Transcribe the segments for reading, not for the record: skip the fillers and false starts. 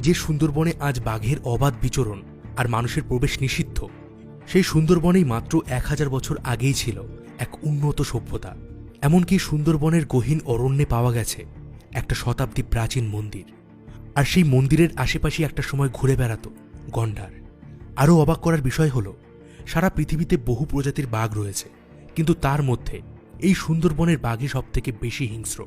যে সুন্দরবনে আজ বাঘের অবাধ বিচরণ আর মানুষের প্রবেশ নিষিদ্ধ, সেই সুন্দরবনেই মাত্র 1000 বছর আগেই ছিল এক উন্নত সভ্যতা। এমনকি সুন্দরবনের গহীন অরণ্যে পাওয়া গেছে একটা শতাব্দী প্রাচীন মন্দির, আর সেই মন্দিরের আশেপাশে একটা সময় ঘুরে বেড়াতো গন্ডার। আরও অবাক করার বিষয় হল, সারা পৃথিবীতে বহু প্রজাতির বাঘ রয়েছে, কিন্তু তার মধ্যে এই সুন্দরবনের বাঘই সবথেকে বেশি হিংস্র।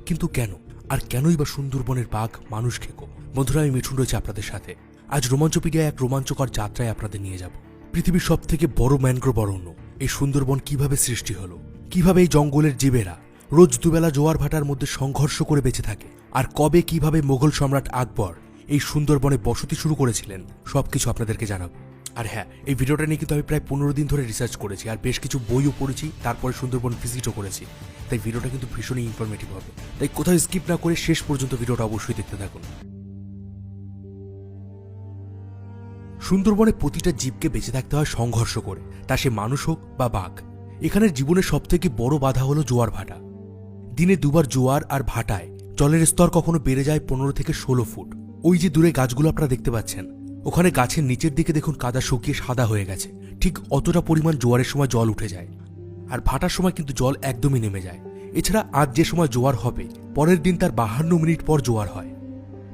কিন্তু কেন, আর কেনই বা সুন্দরবনের বাঘ মানুষ খেকো? বন্ধুরা, আমি মিঠুন রয়েছে আপনাদের সাথে। আজ রোমাঞ্চপিডিয়া এক রোমাঞ্চকর যাত্রায় আপনাদের নিয়ে যাব। পৃথিবীর সবথেকে বড় ম্যানগ্রোভ অরণ্য এই সুন্দরবন কিভাবে সৃষ্টি হলো, কিভাবে এই জঙ্গলের জীবেরা রোজ দুবেলা জোয়ার ভাটার মধ্যে সংঘর্ষ করে বেঁচে থাকে, আর কবে কিভাবে মোগল সম্রাট আকবর এই সুন্দরবনে বসতি শুরু করেছিলেন, সবকিছু আপনাদেরকে জানাবো। আর হ্যাঁ, এই ভিডিওটা নিয়ে কিন্তু আমি প্রায় 15 দিন ধরে রিসার্চ করেছি, আর বেশ কিছু বইও পড়েছি, তারপরে সুন্দরবন ভিজিটও করেছি। তাই ভিডিওটা কিন্তু ভীষণই ইনফরমেটিভ হবে, তাই কোথাও স্কিপ না করে শেষ পর্যন্ত ভিডিওটা অবশ্যই দেখতে থাকুন। সুন্দরবনে প্রতিটা জীবকে বেঁচে থাকতে হয় সংঘর্ষ করে, তা সে মানুষ হোক বা বাঘ। এখানের জীবনের সবথেকে বড় বাধা হলো জোয়ার ভাটা। দিনে দুবার জোয়ার আর ভাটায় জলের স্তর কখনো বেড়ে যায় 15 থেকে 16 ফুট। ওই যে দূরে গাছগুলো আপনারা দেখতে পাচ্ছেন, ওখানে গাছের নিচের দিকে দেখুন কাদা শুকিয়ে সাদা হয়ে গেছে। ঠিক অতটা পরিমাণ জোয়ারের সময় জল উঠে যায়, আর ভাটার সময় কিন্তু জল একদমই নেমে যায়। এছাড়া আজ যে সময় জোয়ার হবে, পরের দিন তার 52 মিনিট পর জোয়ার হয়।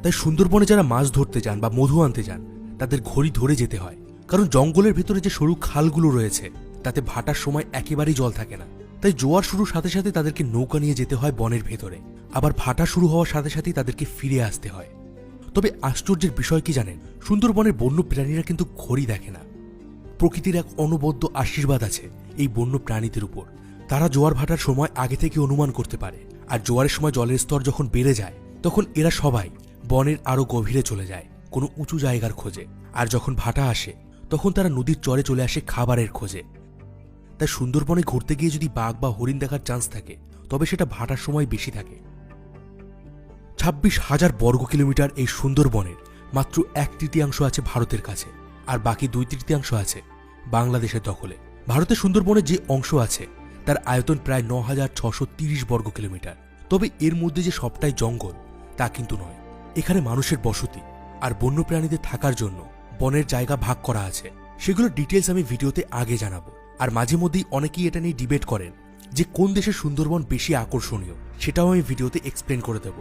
তাই সুন্দরবনে যারা মাছ ধরতে যান বা মধু আনতে যান, তাদের ঘড়ি ধরে যেতে হয়, কারণ জঙ্গলের ভেতরে যে সরু খালগুলো রয়েছে তাতে ভাটার সময় একেবারেই জল থাকে না। তাই জোয়ার শুরুর সাথে সাথে তাদেরকে নৌকা নিয়ে যেতে হয় বনের ভেতরে, আবার ভাটা শুরু হওয়ার সাথে সাথেই তাদেরকে ফিরে আসতে হয়। তবে আশ্চর্যের বিষয় কি জানেন, সুন্দরবনের বন্য প্রাণীরা কিন্তু ঘড়ি দেখে না। প্রকৃতির এক অনবদ্য আশীর্বাদ আছে এই বন্য প্রাণীদের উপর। তারা জোয়ার ভাটার সময় আগে থেকে অনুমান করতে পারে, আর জোয়ারের সময় জলের স্তর যখন বেড়ে যায়, তখন এরা সবাই বনের আরো গভীরে চলে যায় কোনো উঁচু জায়গার খোঁজে। আর যখন ভাটা আসে, তখন তারা নদীর চরে চলে আসে খাবারের খোঁজে। তাই সুন্দরবনে ঘুরতে গিয়ে যদি বাঘ বা হরিণ দেখার চান্স থাকে, তবে সেটা ভাটার সময় বেশি থাকে। 26,000 বর্গ কিলোমিটার এই সুন্দরবনের মাত্র 1/3 আছে ভারতের কাছে, আর বাকি 2/3 আছে বাংলাদেশের দখলে। ভারতের সুন্দরবনের যে অংশ আছে তার আয়তন প্রায় 9,630 বর্গ কিলোমিটার। তবে এর মধ্যে যে সবটাই জঙ্গল তা কিন্তু নয়। এখানে মানুষের বসতি আর বন্যপ্রাণীদের থাকার জন্য বনের জায়গা ভাগ করা আছে। সেগুলোর ডিটেলস আমি ভিডিওতে আগে জানাবো। আর মাঝে মধ্যেই অনেকেই এটা নিয়ে ডিবেট করেন যে কোন দেশের সুন্দরবন বেশি আকর্ষণীয়, সেটাও আমি ভিডিওতে এক্সপ্লেন করে দেব।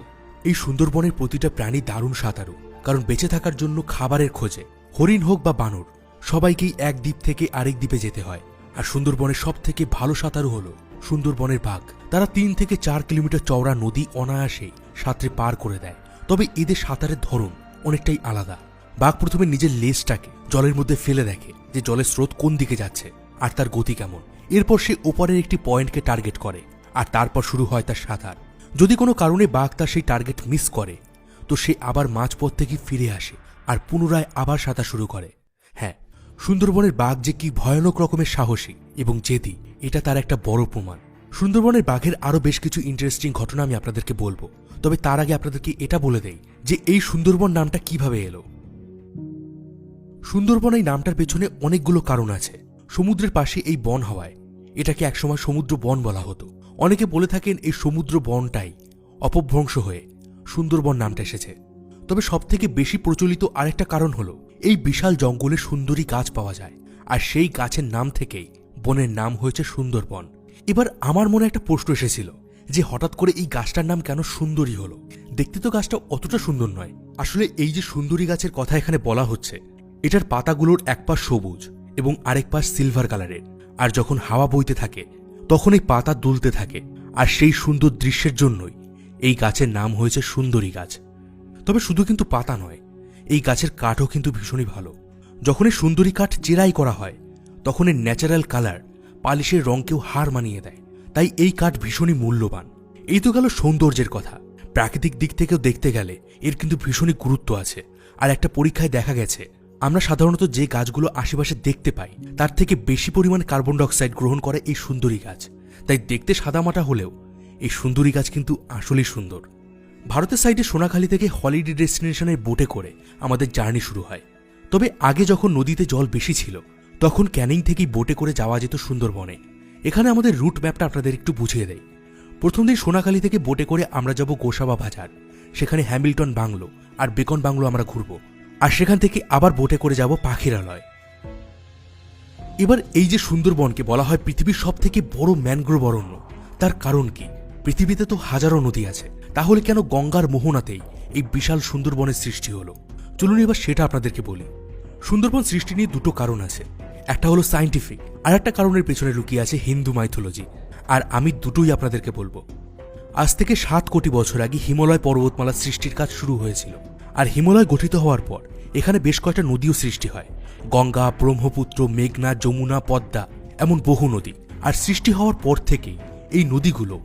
এই সুন্দরবনের প্রতিটা প্রাণী দারুণ সাঁতারু, কারণ বেঁচে থাকার জন্য খাবারের খোঁজে হরিণ হোক বা বানর, সবাইকেই এক দ্বীপ থেকে আরেক দ্বীপে যেতে হয়। আর সুন্দরবনের সব থেকে ভালো সাঁতারু হলো সুন্দরবনের বাঘ। তারা 3 থেকে 4 কিলোমিটার চওড়া নদী অনায়াসেই সাঁতরে পার করে দেয়। তবে এদের সাঁতারের ধরন অনেকটাই আলাদা। বাঘ প্রথমে নিজের লেজটাকে জলের মধ্যে ফেলে দেখে যে জলের স্রোত কোন দিকে যাচ্ছে আর তার গতি কেমন। এরপর সে ওপারের একটি পয়েন্টকে টার্গেট করে, আর তারপর শুরু হয় তার সাঁতার। যদি কোনো কারণে বাঘ তার সেই টার্গেট মিস করে, তো সে আবার মাঝপথ থেকে ফিরে আসে আর পুনরায় আবার সাঁতার শুরু করে। হ্যাঁ, সুন্দরবনের বাঘ যে কি ভয়ানক রকমের সাহসী এবং জেদি, এটা তার একটা বড় প্রমাণ। সুন্দরবনের বাঘের আরও বেশ কিছু ইন্টারেস্টিং ঘটনা আমি আপনাদেরকে বলবো, তবে তার আগে আপনাদেরকে এটা বলে দেই যে এই সুন্দরবন নামটা কিভাবে এলো। সুন্দরবন এই নামটার পেছনে অনেকগুলো কারণ আছে। সমুদ্রের পাশে এই বন হওয়ায় এটাকে একসময় সমুদ্র বন বলা হতো। অনেকে বলে থাকেন এই সমুদ্র বনটাই অপভ্রংশ হয়ে সুন্দরবন নামটা এসেছে। তবে সবথেকে বেশি প্রচলিত আরেকটা কারণ হলো এই বিশাল জঙ্গলে সুন্দরী গাছ পাওয়া যায়, আর সেই গাছের নাম থেকেই বনের নাম হয়েছে সুন্দরবন। এবার আমার মনে একটা প্রশ্ন এসেছিল যে হঠাৎ করে এই গাছটার নাম কেন সুন্দরী হলো। দেখতে তো গাছটা অতটা সুন্দর নয়। আসলে এই যে সুন্দরী গাছের কথা এখানে বলা হচ্ছে, এটার পাতাগুলোর এক পাশ সবুজ এবং আরেক পাশ সিলভার কালারের, আর যখন হাওয়া বইতে থাকে তখন এই পাতা দুলতে থাকে, আর সেই সুন্দর দৃশ্যের জন্যই এই গাছের নাম হয়েছে সুন্দরী গাছ। তবে শুধু কিন্তু পাতা নয়, এই গাছের কাঠও কিন্তু ভীষণই ভালো। যখন এই সুন্দরী কাঠ চেরাই করা হয়, তখন এর ন্যাচারাল কালার পালিশের রঙকেও হার মানিয়ে দেয়। তাই এই কাঠ ভীষণই মূল্যবান। এই তো গেল সৌন্দর্যের কথা। প্রাকৃতিক দিক থেকেও দেখতে গেলে এর কিন্তু ভীষণই গুরুত্ব আছে। আর একটা পরীক্ষায় দেখা গেছে, আমরা সাধারণত যে গাছগুলো আশেপাশে দেখতে পাই তার থেকে বেশি পরিমাণ কার্বন ডাইঅক্সাইড গ্রহণ করে এই সুন্দরী গাছ। তাই দেখতে সাদামাটা হলেও এই সুন্দরী গাছ কিন্তু আসলেই সুন্দর। ভারতের সাইডে সোনাখালী থেকে হলিডে ডেস্টিনেশনের বোটে করে আমাদের জার্নি শুরু হয়। তবে আগে যখন নদীতে জল বেশি ছিল, তখন ক্যানিং থেকেই বোটে করে যাওয়া যেত সুন্দরবনে। এখানে আমাদের রুট ম্যাপটা আপনাদের একটু বুঝিয়ে দেয়। প্রথম দিন সোনাখালী থেকে বোটে করে আমরা যাব গোসাবা বাজার, সেখানে হ্যামিল্টন বাংলো আর বেকন বাংলো আমরা ঘুরবো, আর সেখান থেকে আবার বোটে করে যাব পাখিরালয়। এবার এই যে সুন্দরবনকে বলা হয় পৃথিবীর সব থেকে বড় ম্যানগ্রোভ অরণ্য, তার কারণ কি? পৃথিবীতে তো হাজারো নদী আছে, তাহলে কেন গঙ্গার মোহনাতেই এই বিশাল সুন্দরবনের সৃষ্টি হলো? চলুন এবার সেটা আপনাদেরকে বলি। সুন্দরবন সৃষ্টি নিয়ে দুটো কারণ আছে, একটা হলো সায়েন্টিফিক, আর একটা কারণের পেছনে লুকিয়ে আছে হিন্দু মাইথোলজি, আর আমি দুটোই আপনাদেরকে বলবো। আজ থেকে 7 কোটি বছর আগে হিমালয় পর্বতমালা সৃষ্টির কাজ শুরু হয়েছিল, আর হিমালয় গঠিত হওয়ার পর এখানে বেশ কয়েকটা নদীও সৃষ্টি হয়, গঙ্গা, ব্রহ্মপুত্র, মেঘনা, যমুনা, পদ্মা, এমন বহু নদী। আর সৃষ্টি হওয়ার পর থেকেই এই নদীগুলো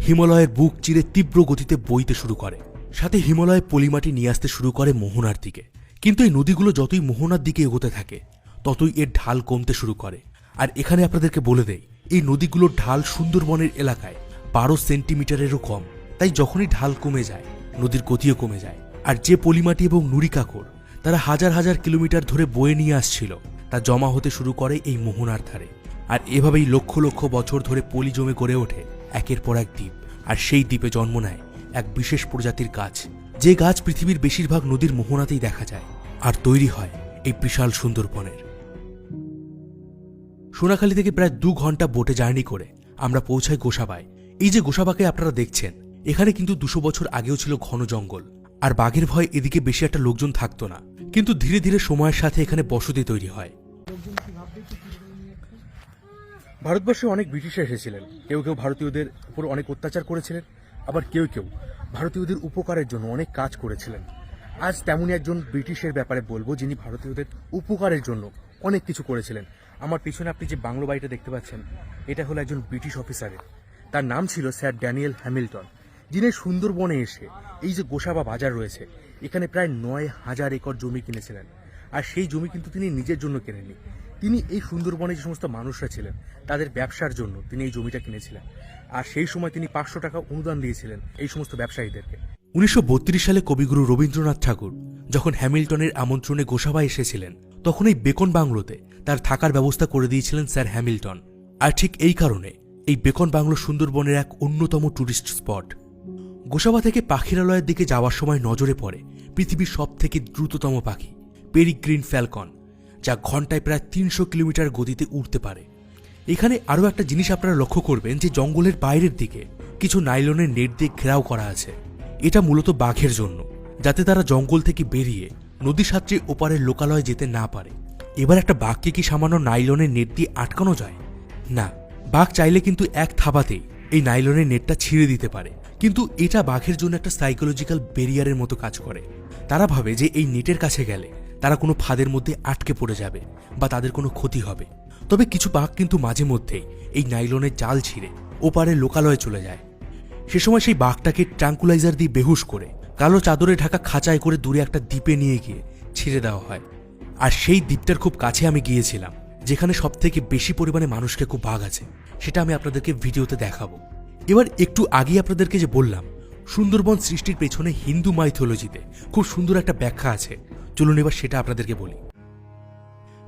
হিমালয়ের বুক চিরে তীব্র গতিতে বইতে শুরু করে, সাথে হিমালয়ের পলিমাটি নিয়ে আসতে শুরু করে মোহনার দিকে। কিন্তু এই নদীগুলো যতই মোহনার দিকে এগোতে থাকে ততই এর ঢাল কমতে শুরু করে। আর এখানে আপনাদেরকে বলে দেই, এই নদীগুলোর ঢাল সুন্দরবনের এলাকায় 12 সেন্টিমিটারেরও কম। তাই যখনই ঢাল কমে যায় নদীর গতিও কমে যায়। আর যে পলিমাটি এবং নুড়ি কাকড় তারা হাজার হাজার কিলোমিটার ধরে বয়ে নিয়ে আসছিল, তা জমা হতে শুরু করে এই মোহনার ধারে। আর এভাবেই লক্ষ লক্ষ বছর ধরে পলি জমে গড়ে ওঠে একের পর এক দ্বীপ। আর সেই দ্বীপে জন্ম নেয় এক বিশেষ প্রজাতির গাছ, যে গাছ পৃথিবীর বেশিরভাগ নদীর মোহনাতেই দেখা যায়। আর তৈরি হয় এই বিশাল সুন্দরবনের। সোনাখালী থেকে প্রায় 2 ঘন্টা বোটে জার্নি করে আমরা পৌঁছাই গোসাবায়। এই যে গোসাবাকে আপনারা দেখছেন, এখানে কিন্তু 200 বছর আগেও ছিল ঘন জঙ্গল, আর বাঘের ভয় এদিকে বেশি একটা লোকজন থাকতো না। কিন্তু ধীরে ধীরে সময়ের সাথে এখানে বসতি তৈরি হয়। ভারতবর্ষে অনেক ব্রিটিশ এসেছিলেন, কেউ কেউ ভারতীয়দের উপর অনেক অত্যাচার করেছিলেন, আবার কেউ কেউ ভারতীয়দের উপকারের জন্য অনেক কাজ করেছিলেন। আজ তেমনই একজন ব্রিটিশের ব্যাপারে বলবো, যিনি ভারতীয়দের উপকারের জন্য অনেক কিছু করেছিলেন। আমার পিছনে আপনি যে বাংলো বাড়িটা দেখতে পাচ্ছেন, এটা হলো একজন ব্রিটিশ অফিসারের। তার নাম ছিল স্যার ড্যানিয়েল হ্যামিল্টন, যিনি সুন্দরবনে এসে এই যে গোসাবা বাজার রয়েছে, এখানে প্রায় 9,000 একর জমি কিনেছিলেন। আর সেই জমি কিন্তু তিনি নিজের জন্য কেনেননি, তিনি এই সুন্দরবনে যে সমস্ত মানুষরা ছিলেন তাদের ব্যবসার জন্য তিনি এই জমিটা কিনেছিলেন। আর সেই সময় তিনি 500 টাকা অনুদান দিয়েছিলেন এই সমস্ত ব্যবসায়ীদেরকে। 1932 সালে কবিগুরু রবীন্দ্রনাথ ঠাকুর যখন হ্যামিল্টনের আমন্ত্রণে গোসাবায় এসেছিলেন, তখন এই বেকন বাংলোতে তার থাকার ব্যবস্থা করে দিয়েছিলেন স্যার হ্যামিল্টন। আর ঠিক এই কারণে এই বেকন বাংলো সুন্দরবনের এক অন্যতম টুরিস্ট স্পট। গোসাবা থেকে পাখিরালয়ের দিকে যাওয়ার সময় নজরে পড়ে পৃথিবীর সব থেকে দ্রুততম পাখি পেরিগ্রিন ফ্যালকন, যা ঘন্টায় প্রায় 300 কিলোমিটার গতিতে উড়তে পারে। এখানে আরও একটা জিনিস আপনারা লক্ষ্য করবেন যে জঙ্গলের বাইরের দিকে কিছু নাইলনের নেট দিয়ে ঘেরাও করা আছে। এটা মূলত বাঘের জন্য, যাতে তারা জঙ্গল থেকে বেরিয়ে নদী সাঁতরে ওপারের লোকালয়ে যেতে না পারে। এবার একটা বাঘকে কি সামান্য নাইলনের নেট দিয়ে আটকানো যায়? না, বাঘ চাইলে কিন্তু এক থাবাতেই এই নাইলনের নেটটা ছিঁড়ে দিতে পারে। কিন্তু এটা বাঘের জন্য একটা সাইকোলজিক্যাল ব্যারিয়ারের মতো কাজ করে। তারা ভাবে যে এই নেটের কাছে গেলে তারা কোনো ফাঁদের মধ্যে আটকে পড়ে যাবে বা তাদের কোনো ক্ষতি হবে। তবে কিছু বাঘ কিন্তু মাঝে মধ্যেই এই নাইলনের জাল ছিঁড়ে ওপারের লোকালয়ে চলে যায়। সে সময় সেই বাঘটাকে ট্রাঙ্কুলাইজার দিয়ে বেহুশ করে কালো চাদরে ঢাকা খাঁচায় করে দূরে একটা দ্বীপে নিয়ে গিয়ে ছেড়ে দেওয়া হয়। আর সেই দ্বীপটার খুব কাছে আমি গিয়েছিলাম, যেখানে সবথেকে বেশি পরিমাণে মানুষকে খুব বাঘ আছে, সেটা আমি আপনাদেরকে ভিডিওতে দেখাবো। এবার একটু আগে আপনাদেরকে যে বললাম সুন্দরবন সৃষ্টির পেছনে হিন্দু মাইথোলজিতে খুব সুন্দর একটা ব্যাখ্যা আছে, চলুন এবার সেটা আপনাদেরকে বলি।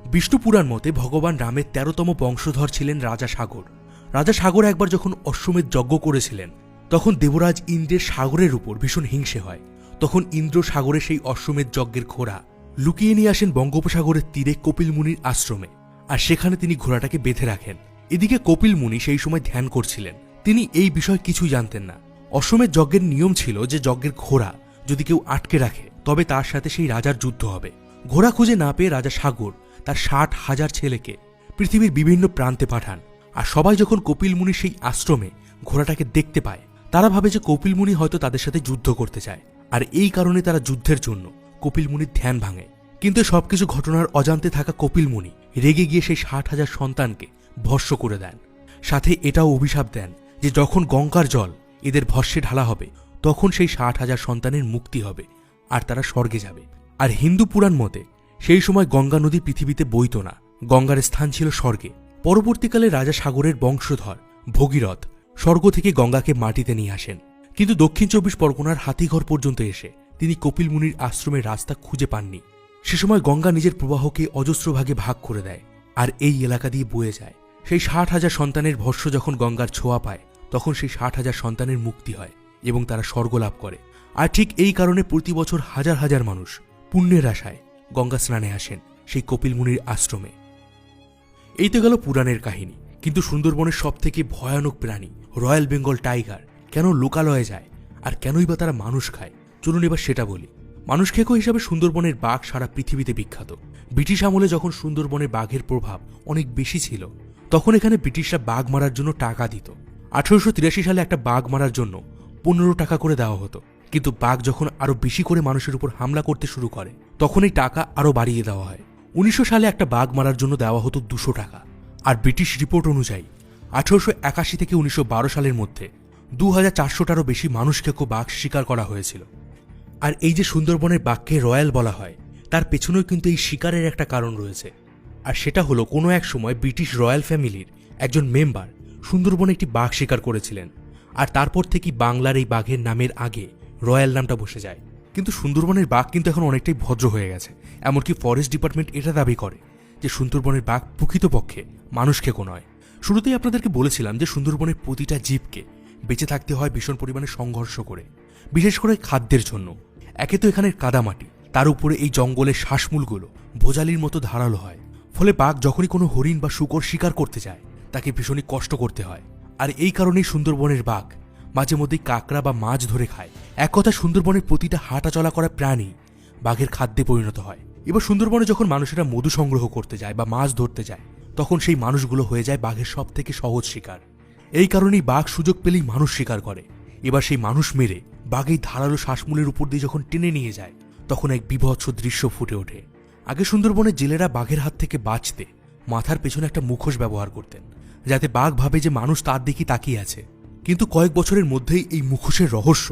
বিষ্ণু পুরাণ মতে ভগবান রামের 13তম বংশধর ছিলেন রাজা সাগর। রাজা সাগর একবার যখন অশ্বমেধ যজ্ঞ করেছিলেন, তখন দেবরাজ ইন্দ্রের সাগরের উপর ভীষণ হিংসে হয়। তখন ইন্দ্র সাগরে সেই অশ্বমেধ যজ্ঞের ঘোড়া লুকিয়ে নিয়ে আসেন বঙ্গোপসাগরের তীরে কপিল মুনির আশ্রমে, আর সেখানে তিনি ঘোড়াটাকে বেঁধে রাখেন। এদিকে কপিল মুনি সেই সময় ধ্যান করছিলেন, তিনি এই বিষয় কিছুই জানতেন না। অশ্বমেধ যজ্ঞের নিয়ম ছিল যে যজ্ঞের ঘোড়া যদি কেউ আটকে রাখে তবে তার সাথে সেই রাজার যুদ্ধ হবে। ঘোড়া খুঁজে না পেয়ে রাজা সাগর তার 60,000 ছেলেকে পৃথিবীর বিভিন্ন প্রান্তে পাঠান। আর সবাই যখন কপিল মুনির সেই আশ্রমে ঘোড়াটাকে দেখতে পায়, তারা ভাবে যে কপিল মুনি হয়তো তাদের সাথে যুদ্ধ করতে চায়, আর এই কারণে তারা যুদ্ধের জন্য কপিল মুনির ধ্যান ভাঙে। কিন্তু সবকিছু ঘটনার অজান্তে থাকা কপিল মুনি রেগে গিয়ে সেই 60,000 সন্তানকে ভস্ম করে দেন। সাথে এটাও অভিশাপ দেন যে যখন গঙ্গার জল এদের ভস্মে ঢালা হবে তখন সেই 60,000 সন্তানের মুক্তি হবে আর তারা স্বর্গে যাবে। আর হিন্দু পুরাণ মতে সেই সময় গঙ্গা নদী পৃথিবীতে বইত না, গঙ্গার স্থান ছিল স্বর্গে। পরবর্তীকালে রাজা সাগরের বংশধর ভগীরথ স্বর্গ থেকে গঙ্গাকে মাটিতে নিয়ে আসেন, কিন্তু দক্ষিণ 24 পরগনার হাতিঘর পর্যন্ত এসে তিনি কপিল মুনির আশ্রমের রাস্তা খুঁজে পাননি। সে সময় গঙ্গা নিজের প্রবাহকে অজস্র ভাগে ভাগ করে দেয় আর এই এলাকা দিয়ে বয়ে যায়। সেই 60,000 সন্তানের ভস্ম যখন গঙ্গার ছোঁয়া পায়, তখন সেই 60,000 সন্তানের মুক্তি হয় এবং তারা স্বর্গ লাভ করে। আর ঠিক এই কারণে প্রতি বছর হাজার হাজার মানুষ পুণ্যের আশায় গঙ্গা স্নানে আসেন সেই কপিল মুনির আশ্রমে। এই তো গেল পুরাণের কাহিনী, কিন্তু সুন্দরবনের সবথেকে ভয়ানক প্রাণী রয়্যাল বেঙ্গল টাইগার কেন লোকালয়ে যায় আর কেনই বা তারা মানুষ খায়, চলুন এবার সেটা বলি। মানুষ খেকো হিসাবে সুন্দরবনের বাঘ সারা পৃথিবীতে বিখ্যাত। ব্রিটিশ আমলে যখন সুন্দরবনে বাঘের প্রভাব অনেক বেশি ছিল, তখন এখানে ব্রিটিশরা বাঘ মারার জন্য টাকা দিত। 1883 সালে একটা বাঘ মারার জন্য 15 টাকা করে দেওয়া হতো, কিন্তু বাঘ যখন আরো বেশি করে মানুষের উপর হামলা করতে শুরু করে তখন এই টাকা আরো বাড়িয়ে দেওয়া হয়। 1900 সালে একটা বাঘ মারার জন্য দেওয়া হতো 200 টাকা। আর ব্রিটিশ রিপোর্ট অনুযায়ী 1881 থেকে 1912 সালের মধ্যে 2400টারও বেশি মানুষ খেকো বাঘ শিকার করা হয়েছিল। আর এই যে সুন্দরবনের বাঘকে রয়্যাল বলা হয়, তার পেছনেও কিন্তু এই শিকারের একটা কারণ রয়েছে। আর সেটা হলো কোনো এক সময় ব্রিটিশ রয়্যাল ফ্যামিলির একজন মেম্বার সুন্দরবনে একটি বাঘ শিকার করেছিলেন, আর তারপর থেকেই বাংলার এই বাঘের নামের আগে রয়্যাল নামটা বসে যায়। কিন্তু সুন্দরবনের বাঘ কিন্তু এখন অনেকটাই ভদ্র হয়ে গেছে। এমনকি ফরেস্ট ডিপার্টমেন্ট এটা দাবি করে যে সুন্দরবনের বাঘ প্রকৃতপক্ষে মানুষ খেকো নয়। শুরুতেই আপনাদেরকে বলেছিলাম যে সুন্দরবনের প্রতিটা জীবকে বেঁচে থাকতে হয় ভীষণ পরিমাণে সংঘর্ষ করে, বিশেষ করে খাদ্যের জন্য। একে তো এখানের কাদামাটি, তার উপরে এই জঙ্গলের শ্বাসমূলগুলো ভোজালির মতো ধারালো হয়, ফলে বাঘ যখনই কোনো হরিণ বা শূকর শিকার করতে যায় তাকে ভীষণই কষ্ট করতে হয়। আর এই কারণেই সুন্দরবনের বাঘ মাঝে মধ্যেই কাঁকড়া বা মাছ ধরে খায়। এক কথা, সুন্দরবনের প্রতিটা হাঁটা চলা করা প্রাণী বাঘের খাদ্যে পরিণত হয়। এবার সুন্দরবনে যখন মানুষেরা মধু সংগ্রহ করতে যায় বা মাছ ধরতে যায়, তখন সেই মানুষগুলো হয়ে যায় বাঘের সব থেকে সহজ শিকার। এই কারণেই বাঘ সুযোগ পেলেই মানুষ শিকার করে। এবার সেই মানুষ মেরে বাঘ এই ধারালো শ্বাসমূলের উপর দিয়ে যখন টেনে নিয়ে যায়, তখন এক বিভৎস দৃশ্য ফুটে ওঠে। আগে সুন্দরবনের জেলেরা বাঘের হাত থেকে বাঁচতে মাথার পেছনে একটা মুখোশ ব্যবহার করতেন, যাতে বাঘ ভাবে যে মানুষ তার দিকে তাকিয়ে আছে। কিন্তু কয়েক বছরের মধ্যেই এই মুখোশের রহস্য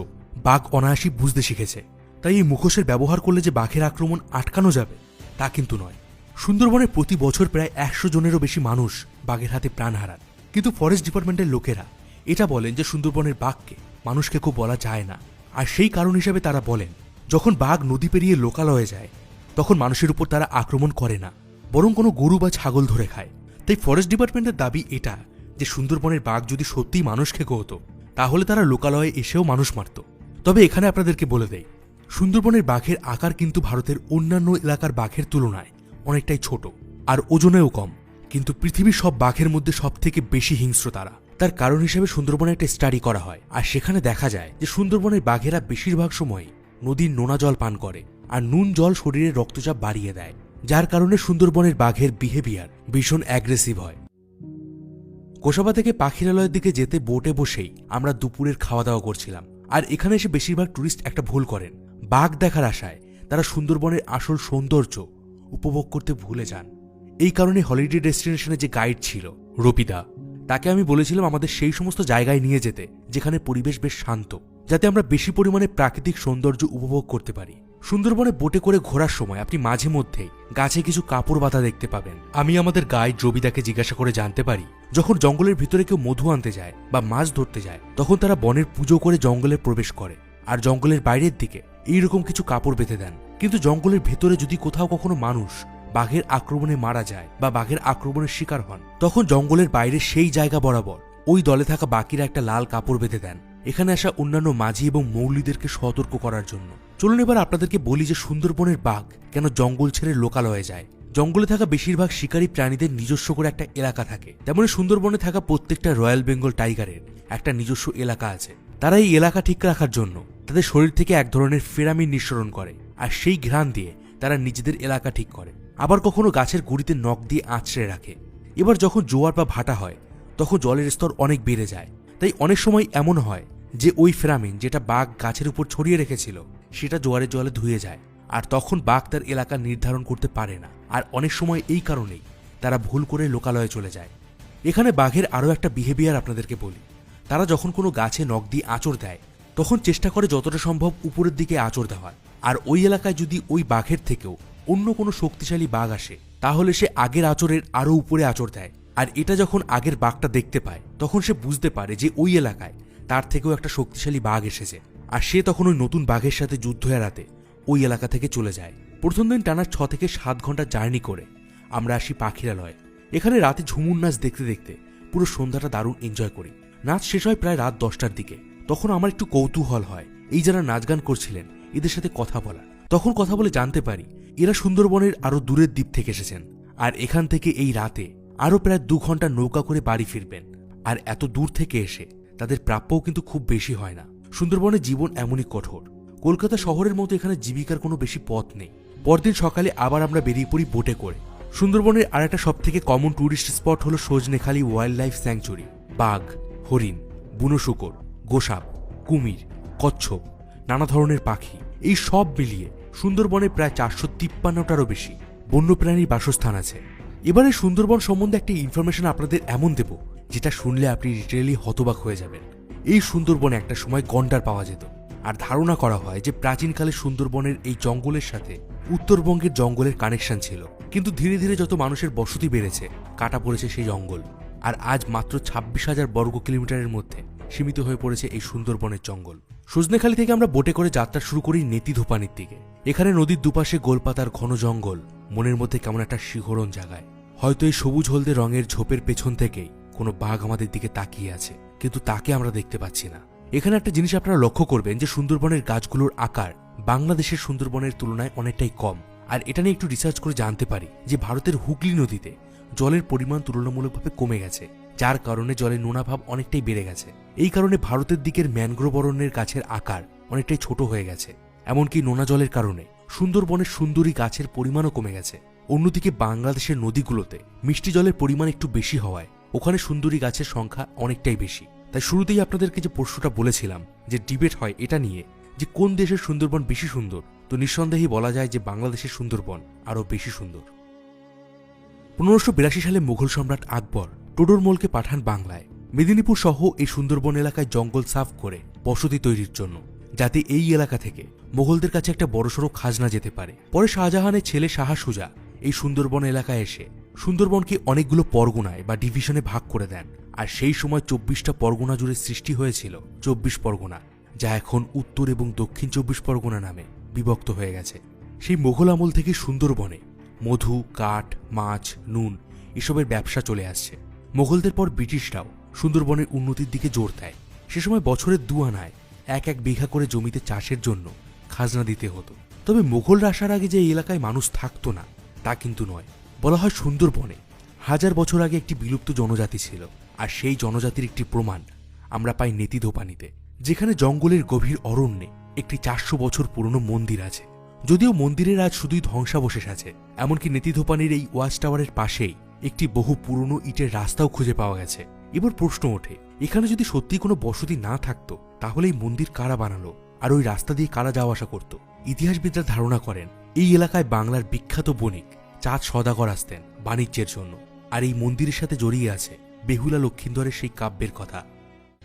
বাঘ অনায়াসই বুঝতে শিখেছে। তাই এই মুখোশের ব্যবহার করলে যে বাঘের আক্রমণ আটকানো যাবে তা কিন্তু নয়। সুন্দরবনে প্রতি বছর প্রায় 100 জনেরও বেশি মানুষ বাঘের হাতে প্রাণ হারান। কিন্তু ফরেস্ট ডিপার্টমেন্টের লোকেরা এটা বলেন যে সুন্দরবনের বাঘকে মানুষকে খুব বলা যায় না। আর সেই কারণ হিসেবে তারা বলেন, যখন বাঘ নদী পেরিয়ে লোকালয়ে যায় তখন মানুষের উপর তারা আক্রমণ করে না, বরং কোনো গরু বা ছাগল ধরে খায়। তাই ফরেস্ট ডিপার্টমেন্টের দাবি এটা যে সুন্দরবনের বাঘ যদি সত্যিই মানুষ খেকো হতো, তাহলে তারা লোকালয়ে এসেও মানুষ মারত। তবে এখানে আপনাদেরকে বলে দেই, সুন্দরবনের বাঘের আকার কিন্তু ভারতের অন্যান্য এলাকার বাঘের তুলনায় অনেকটাই ছোট আর ওজনেও কম। কিন্তু পৃথিবীর সব বাঘের মধ্যে সবথেকে বেশি হিংস্র তারা। তার কারণ হিসেবে সুন্দরবনে একটা স্টাডি করা হয়, আর সেখানে দেখা যায় যে সুন্দরবনের বাঘেরা বেশিরভাগ সময় নদীর নোনা জল পান করে, আর নুন জল শরীরের রক্তচাপ বাড়িয়ে দেয়, যার কারণে সুন্দরবনের বাঘের বিহেভিয়ার ভীষণ অ্যাগ্রেসিভ হয়। কোষাবা থেকে পাখিরালয়ের দিকে যেতে বোটে বসেই আমরা দুপুরের খাওয়া দাওয়া করছিলাম। আর এখানে এসে বেশিরভাগ টুরিস্ট একটা ভুল করেন, বাঘ দেখার আশায় তারা সুন্দরবনের আসল সৌন্দর্য উপভোগ করতে ভুলে যান। এই কারণে হলিডে ডেস্টিনেশনে যে গাইড ছিল রবিদা, তাকে আমি বলেছিলাম আমাদের সেই সমস্ত জায়গায় নিয়ে যেতে যেখানে পরিবেশ বেশ শান্ত, যাতে আমরা বেশি পরিমাণে প্রাকৃতিক সৌন্দর্য উপভোগ করতে পারি। সুন্দরবনে বোটে করে ঘোরার সময় আপনি মাঝে মধ্যেই গাছে কিছু কাপড় বাঁধা দেখতে পাবেন। আমি আমাদের গাইড রবিদাকে জিজ্ঞাসা করে জানতে পারি, যখন জঙ্গলের ভিতরে কেউ মধু আনতে যায় বা মাছ ধরতে যায়, তখন তারা বনের পুজো করে জঙ্গলে প্রবেশ করে আর জঙ্গলের বাইরের দিকে এইরকম কিছু কাপড় বেঁধে দেন। কিন্তু জঙ্গলের ভেতরে যদি কোথাও কখনো মানুষ বাঘের আক্রমণে মারা যায় বা বাঘের আক্রমণের শিকার হন, তখন জঙ্গলের বাইরে সেই জায়গা বরাবর ওই দলে থাকা বাকিরা একটা লাল কাপড় বেঁধে দেন, এখানে আসা অন্যান্য মাঝি এবং মৌলিদেরকে সতর্ক করার জন্য। চলুন এবার আপনাদেরকে বলি যে সুন্দরবনের বাঘ কেন জঙ্গল ছেড়ে লোকালয়ে যায়। জঙ্গলে থাকা বেশিরভাগ শিকারী প্রাণীদের নিজস্ব করে একটা এলাকা থাকে, তেমনি সুন্দরবনে থাকা প্রত্যেকটা রয়্যাল বেঙ্গল টাইগারের একটা নিজস্ব এলাকা আছে। তারা এই এলাকা ঠিক রাখার জন্য তাদের শরীর থেকে এক ধরনের ফেরামিন নিঃসরণ করে, আর সেই ঘ্রাণ দিয়ে তারা নিজেদের এলাকা ঠিক করে। আবার কখনো গাছের গুড়িতে নখ দিয়ে আঁচড়ে রাখে। এবার যখন জোয়ার বা ভাটা হয় তখন জলের স্তর অনেক বেড়ে যায়, তাই অনেক সময় এমন হয় যে ওই ফেরামিন যেটা বাঘ গাছের উপর ছড়িয়ে রেখেছিল সেটা জোয়ারের জলে ধুয়ে যায়, আর তখন বাঘ তার এলাকা নির্ধারণ করতে পারে না। আর অনেক সময় এই কারণেই তারা ভুল করে লোকালয়ে চলে যায়। এখানে বাঘের আরও একটা বিহেভিয়ার আপনাদেরকে বলি, তারা যখন কোনো গাছে নখ দিয়ে আঁচড় দেয় তখন চেষ্টা করে যতটা সম্ভব উপরের দিকে আঁচড় দেওয়ার। আর ওই এলাকায় যদি ওই বাঘের থেকেও অন্য কোনো শক্তিশালী বাঘ আসে তাহলে সে আগের আঁচড়ের আরও উপরে আঁচড় দেয়। আর এটা যখন আগের বাঘটা দেখতে পায় তখন সে বুঝতে পারে যে ওই এলাকায় তার থেকেও একটা শক্তিশালী বাঘ এসেছে, আর সে তখন ওই নতুন বাঘের সাথে যুদ্ধ এড়াতে ওই এলাকা থেকে চলে যায়। প্রথম দিন টানা 6 থেকে 7 ঘন্টা জার্নি করে আমরা আসি পাখিরালয়ে। এখানে রাতে ঝুমুর নাচ দেখতে দেখতে পুরো সন্ধ্যাটা দারুণ এনজয় করি। নাচ শেষ হয় প্রায় রাত 10টার দিকে। তখন আমার একটু কৌতূহল হয় এই যারা নাচ গান করছিলেন এদের সাথে কথা বলা। তখন কথা বলে জানতে পারি এরা সুন্দরবনের আরো দূরের দ্বীপ থেকে এসেছেন, আর এখান থেকে এই রাতে আরো প্রায় 2 ঘন্টা নৌকা করে বাড়ি ফিরবেন। আর এত দূর থেকে এসে তাদের প্রাপ্যও কিন্তু খুব বেশি হয় না। সুন্দরবনের জীবন এমনই কঠোর। কলকাতা শহরের মতো এখানে জীবিকার কোনো বেশি পথ নেই। পরদিন সকালে আবার আমরা বেরিয়ে পড়ি বোটে করে। সুন্দরবনের আর একটা সব থেকে কমন ট্যুরিস্ট স্পট হলো সজনেখালি ওয়াইল্ড লাইফ স্যাংচুরি। বাঘ, হরিণ, বুনো শূকর, গোসাপ, কুমির, কচ্ছপ, নানা ধরনের পাখি, এই সব মিলিয়ে সুন্দরবনে প্রায় 453টারও বেশি বন্যপ্রাণীর বাসস্থান আছে। এবারে সুন্দরবন সম্বন্ধে একটা ইনফরমেশন আপনাদের এমন দেব যেটা শুনলে আপনি লিটারেলি হতবাক হয়ে যাবেন। এই সুন্দরবনে একটা সময় গন্ডার পাওয়া যেত, আর ধারণা করা হয় যে প্রাচীনকালে সুন্দরবনের এই জঙ্গলের সাথে উত্তরবঙ্গের জঙ্গলের কানেকশন ছিল। কিন্তু ধীরে ধীরে যত মানুষের বসতি বেড়েছে কাটা পড়েছে সেই জঙ্গল, আর আজ মাত্র 26,000 বর্গ কিলোমিটারের মধ্যে সীমিত হয়ে পড়েছে এই সুন্দরবনের জঙ্গল। সজনেখালি থেকে আমরা বোটে করে যাত্রা শুরু করি নেতিধোপানির দিকে। এখানে নদীর দুপাশে গোলপাতার ঘন জঙ্গল মনের মধ্যে কেমন একটা শিহরণ জাগায়। হয়তো এই সবুজ হলদে রঙের ঝোপের পেছন থেকেই কোনো বাঘ আমাদের দিকে তাকিয়ে আছে, কিন্তু তাকে আমরা দেখতে পাচ্ছি না। এখানে একটা জিনিস আপনারা লক্ষ্য করবেন যে সুন্দরবনের গাছগুলোর আকার বাংলাদেশের সুন্দরবনের তুলনায় অনেকটাই কম। আর এটা নিয়ে একটু রিসার্চ করে জানতে পারি যে ভারতের হুগলি নদীতে জলের পরিমাণ তুলনামূলকভাবে কমে গেছে, যার কারণে জলের নোনাভাব অনেকটাই বেড়ে গেছে। এই কারণে ভারতের দিকের ম্যানগ্রোভ অরণ্যের গাছের আকার অনেকটাই ছোট হয়ে গেছে। এমনকি নোনা জলের কারণে সুন্দরবনের সুন্দরী গাছের পরিমাণও কমে গেছে। অন্যদিকে বাংলাদেশের নদীগুলোতে মিষ্টি জলের পরিমাণ একটু বেশি হওয়ায় ওখানে সুন্দরী গাছের সংখ্যা অনেকটাই বেশি। তাই শুরুতেই আপনাদেরকে যে প্রশ্নটা বলেছিলাম যে ডিবেট হয় এটা নিয়ে যে কোন দেশের সুন্দরবন বেশি সুন্দর, তো নিঃসন্দেহেই বলা যায় যে বাংলাদেশের সুন্দরবন আরও বেশি সুন্দর। 1582 সালে মুঘল সম্রাট আকবর টোডরমলকে পাঠান বাংলায়। মেদিনীপুর সহ এই সুন্দরবন এলাকায় জঙ্গল সাফ করে বসতি তৈরির জন্য, যাতে এই এলাকা থেকে মোগলদের কাছে একটা বড়সড় খাজনা যেতে পারে। পরে শাহজাহানের ছেলে শাহ সুজা এই সুন্দরবন এলাকায় এসে সুন্দরবনকে অনেকগুলো পরগনায় বা ডিভিশনে ভাগ করে দেন। আর সেই সময় 24টা পরগনা জুড়ে সৃষ্টি হয়েছিল 24 পরগনা, যা এখন উত্তর এবং দক্ষিণ 24 পরগনা নামে বিভক্ত হয়ে গেছে। সেই মোগল আমল থেকে সুন্দরবনে মধু, কাঠ, মাছ, নুন এসবের ব্যবসা চলে আসছে। মোগলদের পর ব্রিটিশরাও সুন্দরবনের উন্নতির দিকে জোর দেয়। সে সময় বছরের 2 আনায় 1 বিঘা করে জমিতে চাষের জন্য খাজনা দিতে হতো। তবে মোগলরা আসার আগে যে এই এলাকায় মানুষ থাকতো না তা কিন্তু নয়। বলা হয় সুন্দরবনে 1000 বছর আগে একটি বিলুপ্ত জনজাতি ছিল, আর সেই জনজাতির একটি প্রমাণ আমরা পাই নেতিধোপানিতে, যেখানে জঙ্গলের গভীর অরণ্যে একটি 400 বছর পুরনো মন্দির আছে। যদিও মন্দিরের আজ শুধুই ধ্বংসাবশেষ আছে, এমনকি নেতিধোপানির এই ওয়াচ টাওয়ারের পাশেই একটি বহু পুরনো ইটের রাস্তাও খুঁজে পাওয়া গেছে। এবার প্রশ্ন ওঠে, এখানে যদি সত্যি কোনো বসতি না থাকতো তাহলে এই মন্দির কারা বানালো, আর ওই রাস্তা দিয়ে কারা যাওয়া আসা করত? ইতিহাসবিদরা ধারণা করেন এই এলাকায় বাংলার বিখ্যাত বণিক চাঁদ সওদাগর আসতেন বাণিজ্যের জন্য, আর এই মন্দিরের সাথে জড়িয়ে আছে বেহুলা লক্ষিন্দরের সেই কাব্যের কথা।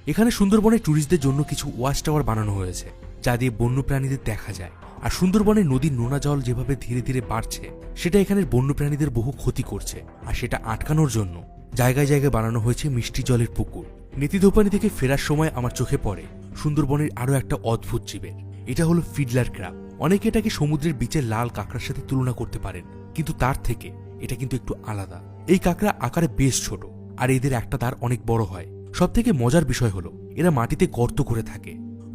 এখানে সুন্দরবনে ট্যুরিস্টদের জন্য কিছু ওয়াচ টাওয়ার বানানো হয়েছে, যা দিয়ে বন্যপ্রাণীদের দেখা যায়। আর সুন্দরবনের নদীর নোনা জল যেভাবে ধীরে ধীরে বাড়ছে সেটা এখানের বন্যপ্রাণীদের বহু ক্ষতি করছে, আর সেটা আটকানোর জন্য জায়গায় জায়গায় বানানো হয়েছে মিষ্টি জলের পুকুর। নেতিধোপানি থেকে ফেরার সময় আমার চোখে পড়ে সুন্দরবনের আরও একটা অদ্ভুত জীবের। এটা হলো ফিডলার ক্র্যাব। অনেকে এটাকে সমুদ্রের বিচের লাল কাঁকড়ার সাথে তুলনা করতে পারেন, কিন্তু তার থেকে এটা কিন্তু একটু আলাদা। এই কাঁকড়া আকারে বেশ ছোট, আর এদের একটা দাঁড় অনেক বড় হয়। সবথেকে মজার বিষয় হলো এরা মাটিতে গর্ত করে থাকে।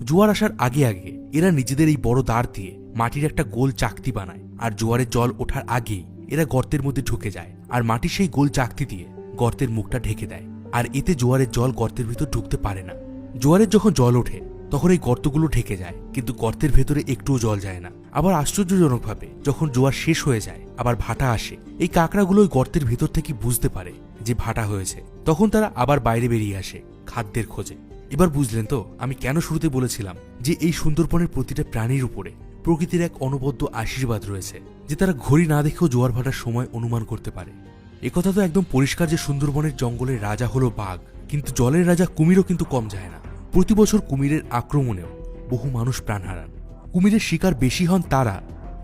জোয়ার আসার আগে আগে এরা নিজেদের এই বড় দাঁড় দিয়ে মাটির একটা গোল চাকতি বানায়, আর জোয়ারের জল ওঠার আগেই এরা গর্তের মধ্যে ঢুকে যায়, আর মাটির সেই গোল চাকতি দিয়ে গর্তের মুখটা ঢেকে দেয়। আর এতে জোয়ারের জল গর্তের ভিতর ঢুকতে পারে না। জোয়ারের যখন জল ওঠে তখন এই গর্তগুলো ঢেকে যায়, কিন্তু গর্তের ভেতরে একটুও জল যায় না। আবার আশ্চর্যজনকভাবে যখন জোয়ার শেষ হয়ে যায় আবার ভাটা আসে, এই কাঁকড়াগুলো ওই গর্তের ভেতর থেকে বুঝতে পারে যে ভাটা হয়েছে। তখন তারা আবার বাইরে বেরিয়ে আসে খাদ্যের খোঁজে। এবার বুঝলেন তো আমি কেন শুরুতে বলেছিলাম যে এই সুন্দরবনের প্রতিটা প্রাণীর উপরে প্রকৃতির এক অনবদ্য আশীর্বাদ রয়েছে, যে তারা ঘড়ি না দেখেও জোয়ার ভাটার সময় অনুমান করতে পারে। একথা তো একদম পরিষ্কার যে সুন্দরবনের জঙ্গলের রাজা হলো বাঘ, কিন্তু জলের রাজা কুমিরও কিন্তু কম যায় না। প্রতি বছর কুমিরের আক্রমণেও বহু মানুষ প্রাণ হারান। কুমিরের শিকার বেশি হন তারা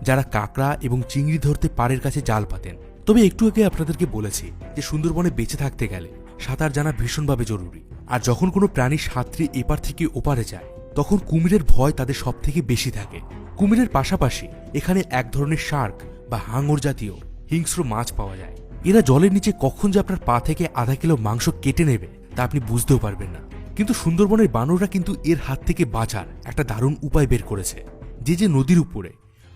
যারা কাঁকড়া এবং চিংড়ি ধরতে পাড়ের কাছে জাল পাতেন। তবে একটু আগে আপনাদেরকে বলেছি যে সুন্দরবনে বেঁচে থাকতে গেলে সাঁতার জানা ভীষণভাবে জরুরি। আর যখন কোনো প্রাণী সাঁতরে এপার থেকে ওপারে যায় তখন কুমিরের ভয় তাদের সব থেকে বেশি থাকে। কুমিরের পাশাপাশি এখানে এক ধরনের শার্ক বা হাঙর জাতীয় হিংস্র মাছ পাওয়া যায়। এরা জলের নিচে কখন যে আপনার পা থেকে আধা কিলো মাংস কেটে নেবে তা আপনি বুঝতেও পারবেন না। কিন্তু সুন্দরবনের বানররা কিন্তু এর হাত থেকে বাঁচার একটা দারুণ উপায় বের করেছে। যে নদীর উপরে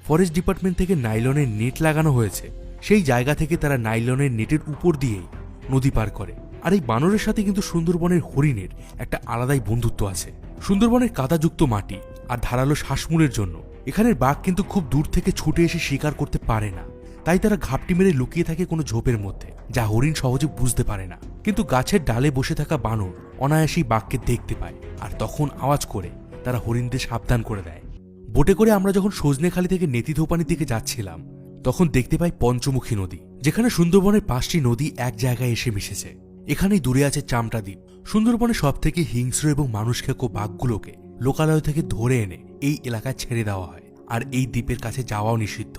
ফরেস্ট ডিপার্টমেন্ট থেকে নাইলনের নেট লাগানো হয়েছে, সেই জায়গা থেকে তারা নাইলনের নেটের উপর দিয়েই নদী পার করে। আর এই বানরের সাথে কিন্তু সুন্দরবনের হরিণের একটা আলাদাই বন্ধুত্ব আছে। সুন্দরবনের কাদাযুক্ত মাটি আর ধারালো শ্বাসমূলের জন্য এখানের বাঘ কিন্তু খুব দূর থেকে ছুটে এসে শিকার করতে পারে না। তাই তারা ঘাপটি মেরে লুকিয়ে থাকে কোনো ঝোপের মধ্যে, যা হরিণ সহজে বুঝতে পারে না। কিন্তু গাছের ডালে বসে থাকা বানর অনায়াসেই বাঘকে দেখতে পায়, আর তখন আওয়াজ করে তারা হরিণদের সাবধান করে দেয়। বোটে করে আমরা যখন সজনেখালি থেকে নেতিধোপানির দিকে যাচ্ছিলাম, তখন দেখতে পাই পঞ্চমুখী নদী, যেখানে সুন্দরবনের 5টি নদী এক জায়গায় এসে মিশেছে। এখানেই দূরে আছে চামটা দ্বীপ। সুন্দরবনে সবথেকে হিংস্র এবং মানুষখেকো বাঘগুলোকে লোকালয় থেকে ধরে এনে এই এলাকায় ছেড়ে দেওয়া হয়, আর এই দ্বীপের কাছে যাওয়াও নিষিদ্ধ।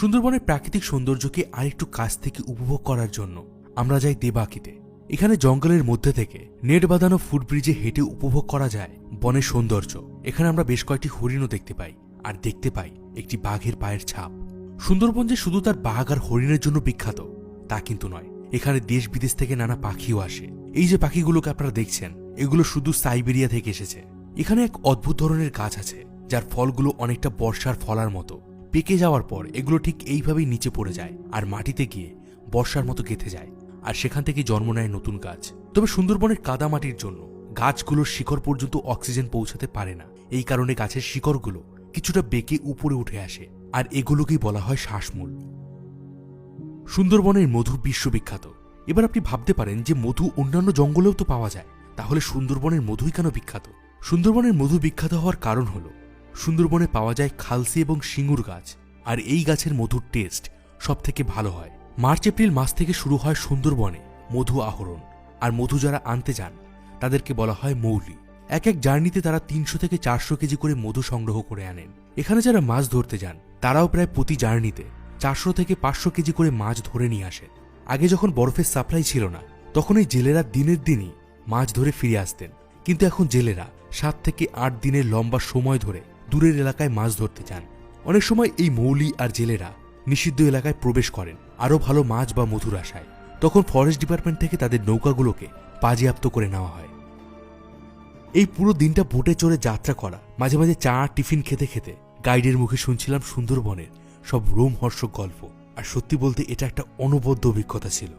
সুন্দরবনের প্রাকৃতিক সৌন্দর্যকে আরেকটু কাছ থেকে উপভোগ করার জন্য আমরা যাই দেবাকিতে। এখানে জঙ্গলের মধ্যে থেকে নেট বাঁধানো ফুটব্রিজে হেঁটে উপভোগ করা যায় বনের সৌন্দর্য। এখানে আমরা বেশ কয়েকটি হরিণও দেখতে পাই, আর দেখতে পাই একটি বাঘের পায়ের ছাপ। সুন্দরবন যে শুধু তার বাঘ আর হরিণের জন্য বিখ্যাত তা কিন্তু নয়, এখানে দেশ বিদেশ থেকে নানা পাখিও আসে। এই যে পাখিগুলোকে আপনারা দেখছেন, এগুলো শুধু সাইবেরিয়া থেকে এসেছে। এখানে এক অদ্ভুত ধরনের গাছ আছে, যার ফলগুলো অনেকটা বর্ষার ফলার মতো। পেকে যাওয়ার পর এগুলো ঠিক এইভাবেই নিচে পড়ে যায় আর মাটিতে গিয়ে বর্ষার মতো গেঁথে যায়, আর সেখান থেকে জন্ম নেয় নতুন গাছ। তবে সুন্দরবনের কাদামাটির জন্য গাছগুলোর শিকড় পর্যন্ত অক্সিজেন পৌঁছাতে পারে না। এই কারণে গাছের শিকড়গুলো কিছুটা বেঁকে উপরে উঠে আসে, আর এগুলোকেই বলা হয় শ্বাসমূল। সুন্দরবনের মধু বিশ্ববিখ্যাত। এবার আপনি ভাবতে পারেন যে মধু অন্যান্য জঙ্গলেও তো পাওয়া যায়, তাহলে সুন্দরবনের মধুই কেন বিখ্যাত? সুন্দরবনের মধু বিখ্যাত হওয়ার কারণ হল সুন্দরবনে পাওয়া যায় খালসি এবং সিঙ্গুর গাছ, আর এই গাছের মধুর টেস্ট সব থেকে ভালো হয়। মার্চ এপ্রিল মাস থেকে শুরু হয় সুন্দরবনে মধু আহরণ, আর মধু যারা আনতে যান তাদেরকে বলা হয় মৌলি। এক এক জার্নিতে তারা 300 থেকে 400 কেজি করে মধু সংগ্রহ করে আনেন। এখানে যারা মাছ ধরতে যান তারাও প্রায় প্রতি জার্নিতে 400 থেকে 500 কেজি করে মাছ ধরে নিয়ে আসেন। আগে যখন বরফের সাপ্লাই ছিল না, তখন এই জেলেরা দিনের দিনই মাছ ধরে ফিরে আসতেন। কিন্তু এখন জেলেরা 7 থেকে 8 দিনের লম্বা সময় ধরে দূরের এলাকায় মাছ ধরতে যান। অনেক সময় এই মৌলি আর জেলেরা নিষিদ্ধ এলাকায় প্রবেশ করেন আরও ভালো মাছ বা মধুর আশায়। তখন ফরেস্ট ডিপার্টমেন্ট থেকে তাদের নৌকাগুলোকে বাজেয়াপ্ত করে নেওয়া হয়। এই পুরো দিনটা বোটে চড়ে যাত্রা করা, মাঝে মাঝে চা টিফিন খেতে খেতে গাইডের মুখে শুনছিলাম সুন্দরবনের সব রোমহর্ষক গল্প। আর সত্যি বলতে এটা একটা অনবদ্য অভিজ্ঞতা ছিল।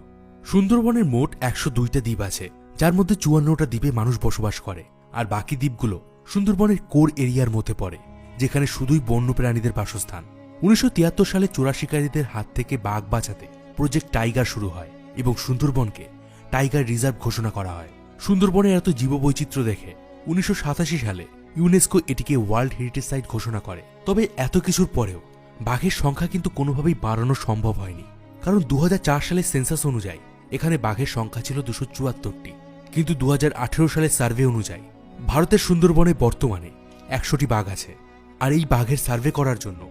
সুন্দরবনের মোট 102টা দ্বীপ আছে, যার মধ্যে 54টা দ্বীপে মানুষ বসবাস করে, আর বাকি দ্বীপগুলো সুন্দরবনের কোর এরিয়ার মধ্যে পড়ে, যেখানে শুধুই বন্য প্রাণীদের বাসস্থান। 1973 সালে চোরা শিকারীদের হাত থেকে বাঘ বাঁচাতে প্রজেক্ট টাইগার শুরু হয় এবং সুন্দরবনকে টাইগার রিজার্ভ ঘোষণা করা হয়। সুন্দরবনের এত জীববৈচিত্র্য দেখে 1987 সালে ইউনেস্কো এটিকে ওয়ার্ল্ড হেরিটেজ সাইট ঘোষণা করে। তবে এত কিছুর পরেও বাঘের সংখ্যা কিন্তু কোনোভাবেই বাড়ানো সম্ভব হয়নি, কারণ 2004 সালের সেন্সাস অনুযায়ী এখানে বাঘের সংখ্যা ছিল 274টি। কিন্তু 2018 সালের সার্ভে অনুযায়ী ভারতের সুন্দরবনে বর্তমানে 100টি বাঘ আছে। আর এই বাঘের সার্ভে করার জন্য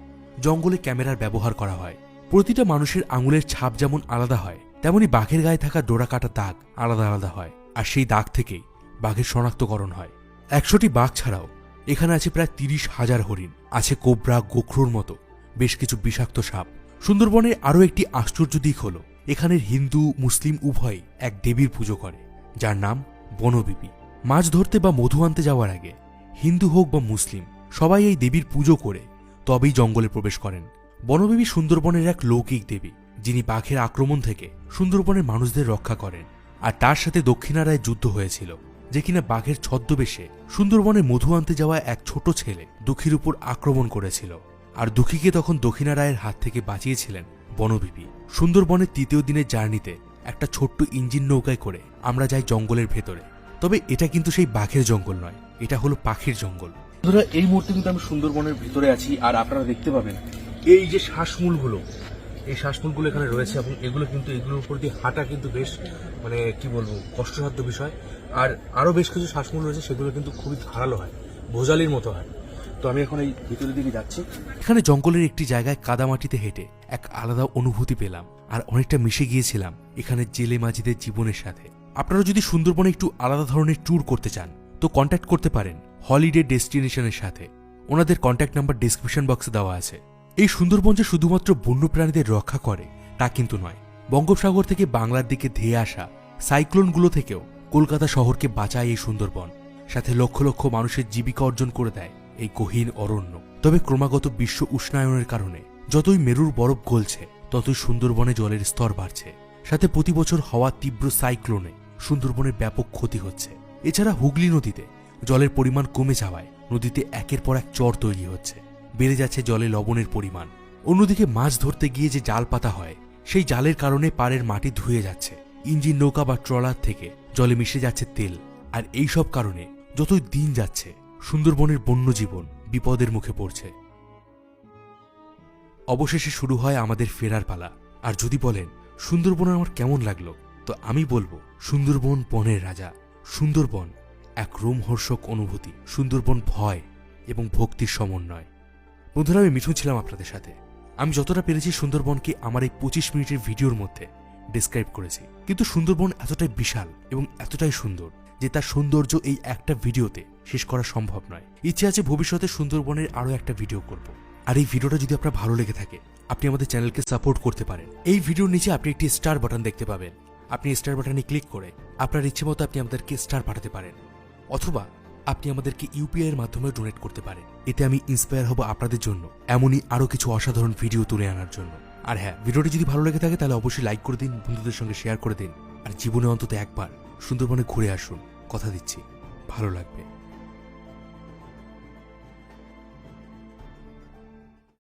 জঙ্গলে ক্যামেরার ব্যবহার করা হয়। প্রতিটা মানুষের আঙুলের ছাপ যেমন আলাদা হয়, তেমনি বাঘের গায়ে থাকা ডোরা কাটা দাগ আলাদা আলাদা হয়, আর সেই দাগ থেকেই বাঘের শনাক্তকরণ হয়। 100টি বাঘ ছাড়াও এখানে আছে প্রায় 30,000 হরিণ, আছে কোবরা, গোখরোর মতো বেশ কিছু বিষাক্ত সাপ। সুন্দরবনের আরও একটি আশ্চর্য দিক হল এখানের হিন্দু মুসলিম উভয়ই এক দেবীর পুজো করে, যার নাম বনবিবি। মাছ ধরতে বা মধু আনতে যাওয়ার আগে হিন্দু হোক বা মুসলিম সবাই এই দেবীর পুজো করে তবেই জঙ্গলে প্রবেশ করেন। বনবিবি সুন্দরবনের এক লৌকিক দেবী, যিনি বাঘের আক্রমণ থেকে সুন্দরবনের মানুষদের রক্ষা করেন। আর তার সাথে দক্ষিণারায় যুদ্ধ হয়েছিল, যে কিনা বাঘের ছদ্মবেশে সুন্দরবনে মধু আনতে যাওয়া এক ছোট ছেলে দুঃখীর উপর আক্রমণ করেছিল, আর দুঃখীকে তখন দক্ষিণারায়ের হাত থেকে বাঁচিয়েছিলেন বনবিবি। সুন্দরবনের 3য় দিনের জার্নিতে একটা ছোট্ট ইঞ্জিন নৌকায় করে আমরা যাই জঙ্গলের ভেতরে। তবে এটা কিন্তু সেই বাঘের জঙ্গল নয়, এটা হলো পাখির জঙ্গল। এই মুহূর্তে কিন্তু আমি সুন্দরবনের ভিতরে আছি, আর আপনারা দেখতে পাবেন এই যে শ্বাসমূলগুলো, এই শ্বাসমূলগুলো এখানে রয়েছে, এবং এগুলোর উপর দিয়ে হাঁটা কিন্তু বেশ কি বলবো কষ্টসাধ্য বিষয়। আর আরো বেশ কিছু শ্বাসমূল রয়েছে, সেগুলো কিন্তু খুবই ধারালো হয়, ভোজালির মতো হয়। তো আমি এখন এই ভিতরের দিকে যাচ্ছি। এখানে জঙ্গলের একটি জায়গায় কাদামাটিতে হেঁটে এক আলাদা অনুভূতি পেলাম, আর অনেকটা মিশে গিয়েছিলাম এখানে জেলে মাঝিদের জীবনের সাথে। আপনারা যদি সুন্দরবনে একটু আলাদা ধরনের ট্যুর করতে চান তো কন্ট্যাক্ট করতে পারেন হলিডে ডেস্টিনেশনের সাথে। ওনাদের কন্ট্যাক্ট নাম্বার ডেসক্রিপশন বক্সে দেওয়া আছে। এই সুন্দরবন যে শুধুমাত্র বন্য প্রাণীদের রক্ষা করে তা কিন্তু নয়, বঙ্গোপসাগর থেকে বাংলার দিকে ধেয়ে আসা সাইক্লোনগুলো থেকেও কলকাতা শহরকে বাঁচায় এই সুন্দরবন। সাথে লক্ষ লক্ষ মানুষের জীবিকা অর্জন করে দেয় এই গহীন অরণ্য। তবে ক্রমাগত বিশ্ব উষ্ণায়নের কারণে যতই মেরুর বরফ গলছে ততই সুন্দরবনে জলের স্তর বাড়ছে। সাথে প্রতি বছর হওয়া তীব্র সাইক্লোনে সুন্দরবনের ব্যাপক ক্ষতি হচ্ছে। এছাড়া হুগলি নদীতে জলের পরিমাণ কমে যাওয়ায় নদীতে একের পর এক চর তৈরি হচ্ছে, বেড়ে যাচ্ছে জলে লবণের পরিমাণ। অন্যদিকে মাছ ধরতে গিয়ে যে জাল পাতা হয় সেই জালের কারণে পাড়ের মাটি ধুয়ে যাচ্ছে, ইঞ্জিন নৌকা বা ট্রলার থেকে জলে মিশে যাচ্ছে তেল। আর এই সব কারণে যতই দিন যাচ্ছে সুন্দরবনের বন্যজীবন বিপদের মুখে পড়ছে। অবশেষে শুরু হয় আমাদের ফেরার পালা। আর যদি বলেন সুন্দরবন আমার কেমন লাগলো, তো আমি বলবো সুন্দরবন বনের রাজা। সুন্দরবন এক রোমহর্ষক অনুভূতি। সুন্দরবন ভয় এবং ভক্তির সমন্বয়। বন্ধুরা, আমি মিঠুন ছিলাম আপনাদের সাথে। আমি যতটা পেরেছি সুন্দরবনকে আমার এই 25 মিনিটের ভিডিওর মধ্যে ডিসক্রাইব করেছি। কিন্তু সুন্দরবন এতটাই বিশাল এবং এতটাই সুন্দর যে তার সৌন্দর্য এই একটা ভিডিওতে শেষ করা সম্ভব নয়। ইচ্ছে আছে ভবিষ্যতে সুন্দরবনের আরও একটা ভিডিও করব। আর এই ভিডিওটা যদি আপনার ভালো লেগে থাকে আপনি আমাদের চ্যানেলকে সাপোর্ট করতে পারেন। এই ভিডিওর নিচে আপনি একটি স্টার বাটন দেখতে পাবেন। আপনি স্টার বাটনে ক্লিক করে আপনার ইচ্ছে মতো আপনি আমাদেরকে স্টার পাঠাতে পারেন, অথবা আপনি আমাদেরকে ইউপিআই এর মাধ্যমে ডোনেট করতে পারেন। এতে আমি ইন্সপায়ার হব আপনাদের জন্য এমনই আরও কিছু অসাধারণ ভিডিও তুলে আনার জন্য। আর হ্যাঁ, ভিডিওটি যদি ভালো লেগে থাকে তাহলে অবশ্যই লাইক করে দিন, বন্ধুদের সঙ্গে শেয়ার করে দিন। আর জীবনে অন্তত একবার সুন্দরবনে ঘুরে আসুন, কথা দিচ্ছি ভালো লাগবে।